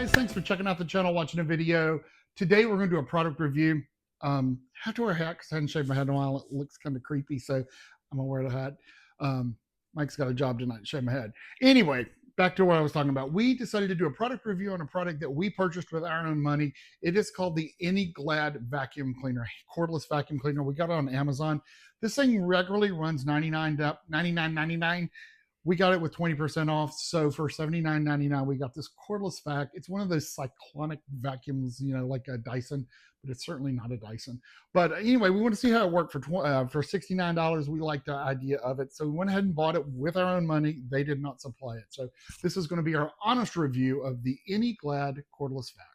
guys, thanks for checking out the channel, watching a video. Today we're going to do a product review. Had to wear a hat because I hadn't shaved my head in a while. It looks kind of creepy, so I'm gonna wear the hat. Mike's got a job tonight to shave my head. Anyway, back to what I was talking about. We decided to do a product review on a product that we purchased with our own money. It is called the Anyglad vacuum cleaner, cordless vacuum cleaner. We got it on Amazon. This thing regularly runs $99.99. We got it with 20% off. So for $79.99, we got this cordless vac. It's one of those cyclonic vacuums, you know, like a Dyson, but it's certainly not a Dyson. But anyway, we want to see how it worked for $69. We liked the idea of it. So we went ahead and bought it with our own money. They did not supply it. So this is going to be our honest review of the Anyglad cordless vac.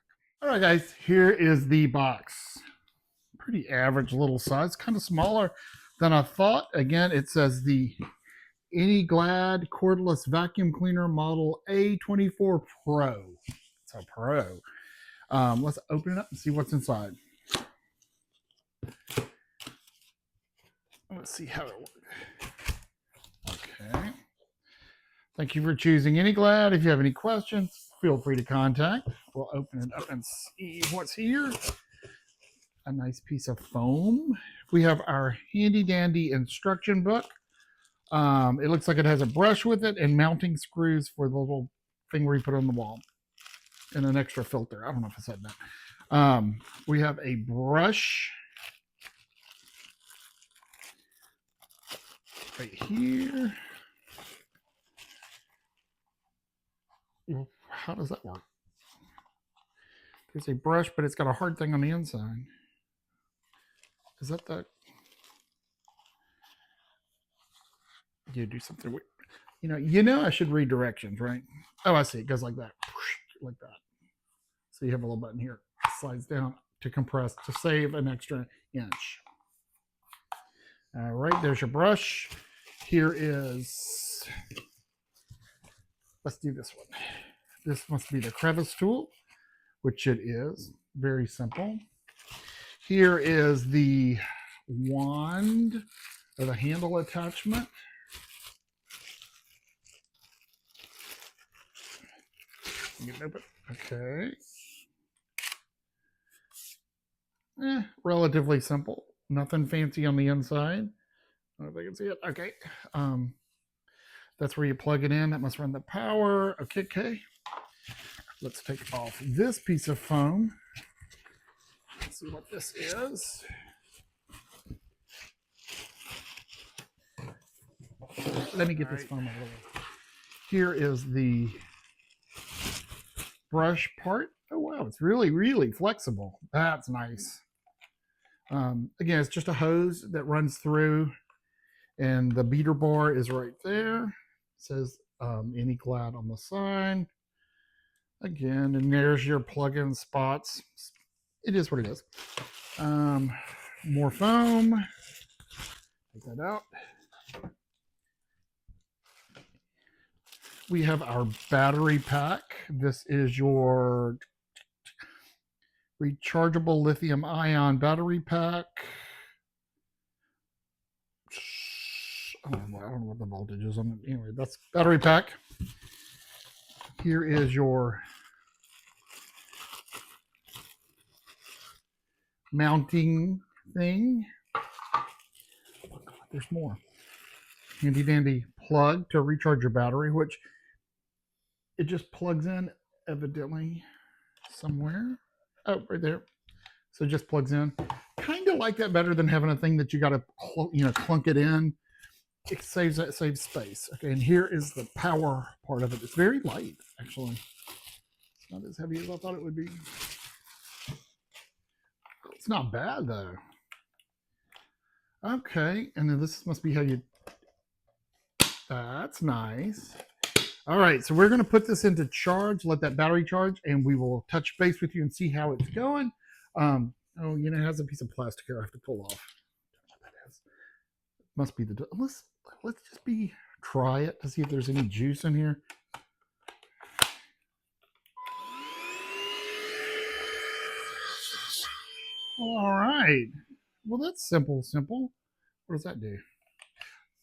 All right, guys, here is the box. Pretty average little size, kind of smaller than I thought. Again, it says the Anyglad cordless vacuum cleaner model A24 Pro. It's a Pro. Let's open it up and see what's inside. Let's see how it works. Okay. Thank you for choosing Anyglad. If you have any questions, feel free to contact. We'll open it up and see what's here. A nice piece of foam. We have our handy dandy instruction book. It looks like it has a brush with it and mounting screws for the little thing where you put it on the wall, and an extra filter. I don't know if I said that. We have a brush right here. How does that work? There's a brush, but it's got a hard thing on the inside. Is that the... You do something weird. You know I should read directions, right? Oh, I see. It goes like that. Like that. So you have a little button here. It slides down to compress, to save an extra inch. All right, there's your brush. Here is... Let's do this one. This must be the crevice tool, which it is. Very simple. Here is the wand, or the handle attachment. Okay. Relatively simple. Nothing fancy on the inside. I don't know if I can see it. Okay. That's where you plug it in. That must run the power. Okay. Let's take off this piece of foam. Let's see what this is. Let me get this foam out of the way. Here is the brush part. Oh wow, it's really flexible. That's nice. Again, it's just a hose that runs through, and the beater bar is right there. It says Anyglad on the side. Again, and there's your plug-in spots. It is what it is. More foam. Take that out. We have our battery pack. This is your rechargeable lithium ion battery pack. I don't know what the voltage is on it. Anyway, that's battery pack. Here is your mounting thing. Oh God, there's more. Handy dandy plug to recharge your battery, which it just plugs in evidently somewhere. Oh, right there. So it just plugs in. Kind of like that better than having a thing that you got to clunk it in. It saves space. Okay, and here is the power part of it. It's very light, actually. It's not as heavy as I thought it would be. It's not bad though. Okay, and then this must be how you... That's nice. All right, so we're going to put this into charge, let that battery charge, and we will touch base with you and see how it's going. Oh, it has a piece of plastic here I have to pull off. I don't know what that is. Must be the... Let's just try it to see if there's any juice in here. All right. Well, that's simple. What does that do?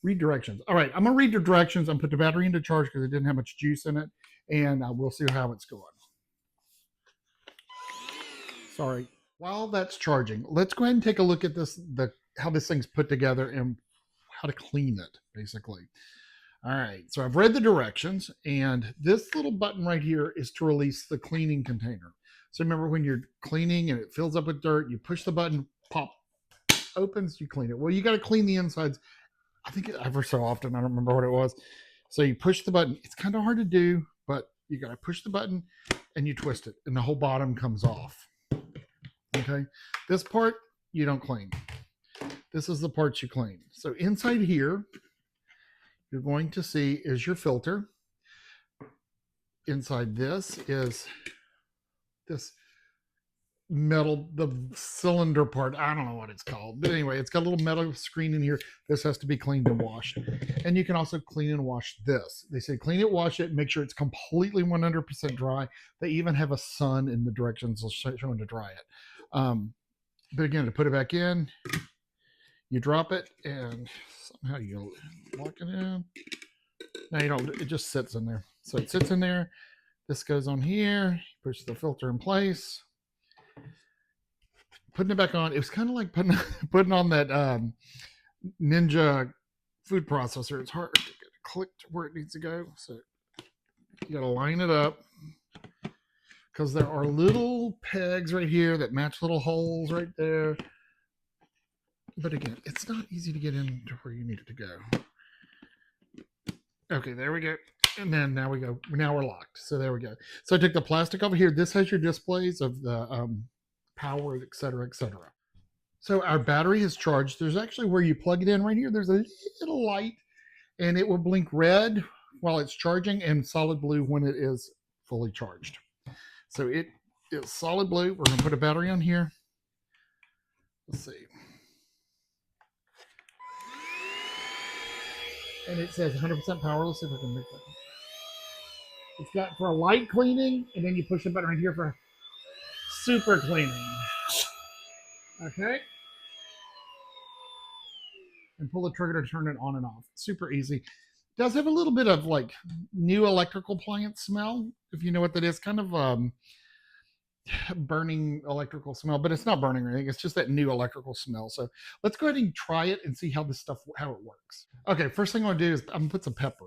Read directions. All right, I'm going to read the directions and put the battery into charge because it didn't have much juice in it, and we'll see how it's going. Sorry. While that's charging, let's go ahead and take a look at how this thing's put together and how to clean it, basically. All right, so I've read the directions, and this little button right here is to release the cleaning container. So remember, when you're cleaning and it fills up with dirt, you push the button, pop, opens, you clean it. Well, you got to clean the insides. I think ever so often, I don't remember what it was. So you push the button. It's kind of hard to do, but you got to push the button and you twist it, and the whole bottom comes off. Okay, this part you don't clean. This is the part you clean. So inside here, you're going to see is your filter. Inside this is this metal, the cylinder part. I don't know what it's called, but anyway, it's got a little metal screen in here. This has to be cleaned and washed. And you can also clean and wash this. They say clean it, wash it, make sure it's completely 100% dry. They even have a sun in the directions showing to dry it. But again, to put it back in, you drop it and somehow you lock it in. No, you don't. It just sits in there. So it sits in there. This goes on here. Push the filter in place. Putting it back on. It was kind of like putting on that Ninja food processor. It's hard to get it clicked where it needs to go. So you got to line it up, because there are little pegs right here that match little holes right there. But again, it's not easy to get into where you need it to go. Okay, there we go. And then now we go. Now we're locked. So there we go. So I took the plastic over here. This has your displays of the power, et cetera, et cetera. So our battery is charged. There's actually where you plug it in right here. There's a little light, and it will blink red while it's charging and solid blue when it is fully charged. So it is solid blue. We're going to put a battery on here. Let's see. And it says 100% power. Let's see if I can make that. It's got for light cleaning, and then you push the button right here for super cleaning. Okay. And pull the trigger to turn it on and off. Super easy. It does have a little bit of like new electrical appliance smell, if you know what that is. Kind of burning electrical smell, but it's not burning or anything. It's just that new electrical smell. So let's go ahead and try it and see how this stuff, how it works. Okay, first thing I'm gonna do is I'm gonna put some pepper.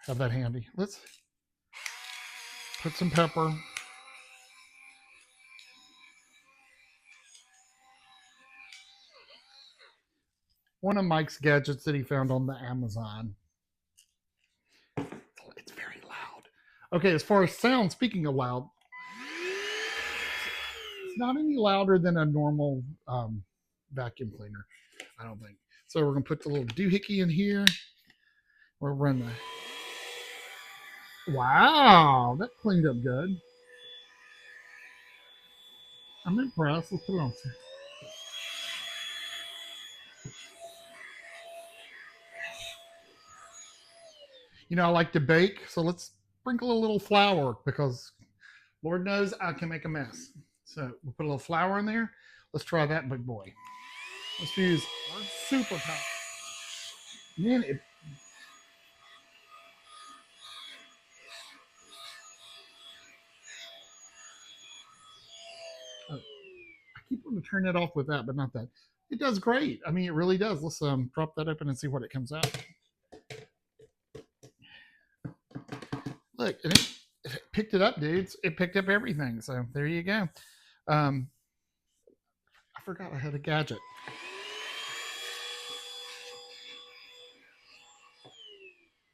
Have that handy. Let's put some pepper. One of Mike's gadgets that he found on the Amazon. It's very loud. Okay, as far as sound, speaking of loud, it's not any louder than a normal vacuum cleaner, I don't think. So we're gonna put the little doohickey in here. We'll run the. Wow, that cleaned up good. I'm impressed. Let's put it on. You know, I like to bake, so let's sprinkle a little flour, because Lord knows I can make a mess. So we'll put a little flour in there. Let's try that big boy. Let's use our super power. Man, I keep wanting to turn it off with that, but not that. It does great. I mean, it really does. Let's drop that open and see what it comes out. Look, and it picked it up, dudes. It picked up everything. So there you go. I forgot I had a gadget.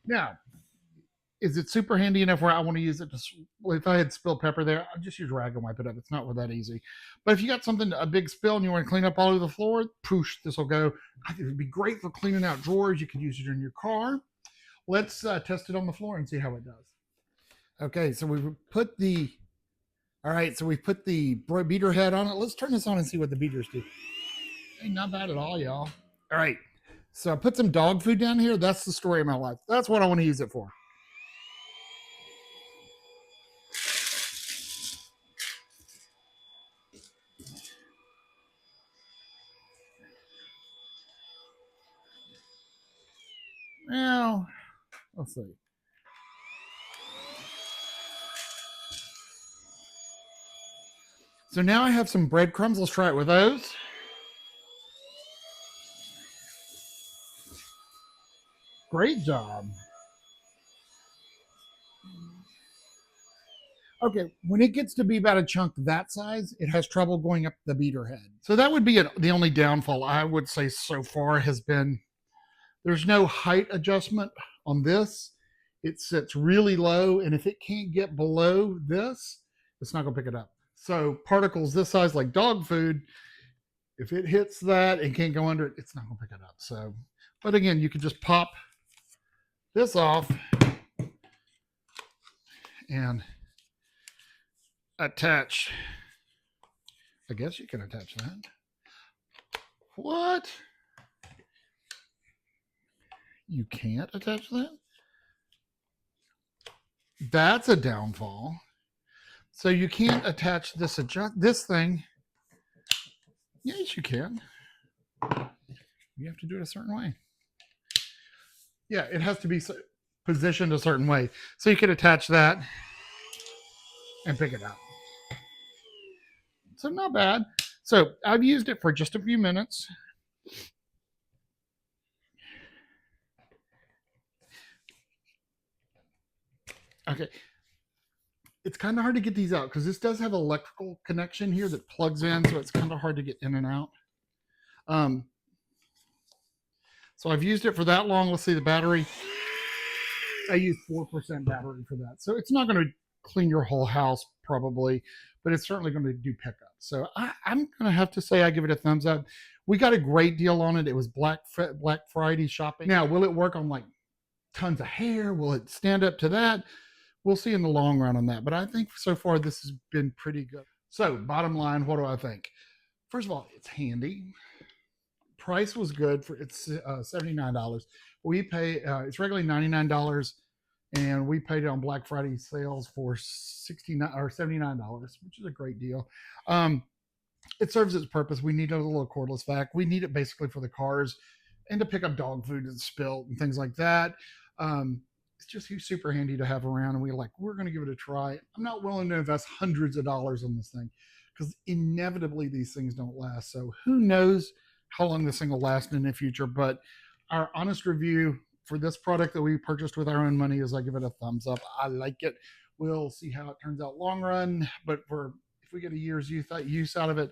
Now, is it super handy enough where I want to use it to, if I had spilled pepper there, I'll just use rag and wipe it up. It's not that easy. But if you got something, a big spill, and you want to clean up all over the floor, poosh, this will go. I think it would be great for cleaning out drawers. You could use it in your car. Let's test it on the floor and see how it does. Okay, so we put the, all right, so we put the beater head on it. Let's turn this on and see what the beaters do. Hey, not bad at all, y'all. All right, so I put some dog food down here. That's the story of my life. That's what I want to use it for. Well, let's see. So now I have some breadcrumbs. Let's try it with those. Great job. Okay, when it gets to be about a chunk that size, it has trouble going up the beater head. So that would be the only downfall I would say so far has been there's no height adjustment on this. It sits really low, and if it can't get below this, it's not going to pick it up. So particles this size, like dog food, if it hits that and can't go under it, it's not going to pick it up. So, but again, you could just pop this off and attach. I guess you can attach that. What? You can't attach that? That's a downfall. So you can't attach this thing. Yes, you can. You have to do it a certain way. Yeah, it has to be positioned a certain way. So you can attach that and pick it up. So not bad. So I've used it for just a few minutes. Okay. It's kind of hard to get these out because this does have an electrical connection here that plugs in, so it's kind of hard to get in and out. So I've used it for that long. Let's see the battery. I use 4% battery for that. So it's not going to clean your whole house probably, but it's certainly going to do pickup. So I'm going to have to say I give it a thumbs up. We got a great deal on it. It was Black Friday shopping. Now, will it work on like tons of hair? Will it stand up to that? We'll see in the long run on that. But I think so far this has been pretty good. So bottom line, what do I think? First of all, it's handy. Price was good for it's $79. We pay it's regularly $99, and we paid it on Black Friday sales for $69 or $79, which is a great deal. It serves its purpose. We need a little cordless vac. We need it basically for the cars and to pick up dog food that's spilled and things like that. It's just super handy to have around, and we're going to give it a try. I'm not willing to invest hundreds of dollars on this thing because inevitably these things don't last. So who knows how long this thing will last in the future, but our honest review for this product that we purchased with our own money is I give it a thumbs up. I like it. We'll see how it turns out long run, but if we get a year's use out of it,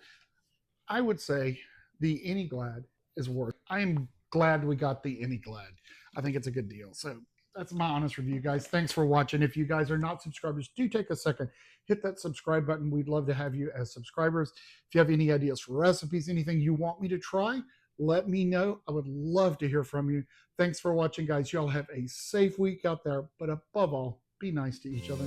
I would say the Anyglad is worth. I am glad we got the Anyglad. I think it's a good deal. So that's my honest review, guys. Thanks for watching. If you guys are not subscribers, do take a second, hit that subscribe button. We'd love to have you as subscribers. If you have any ideas for recipes, anything you want me to try, let me know. I would love to hear from you. Thanks for watching, guys. Y'all have a safe week out there, but above all, be nice to each other.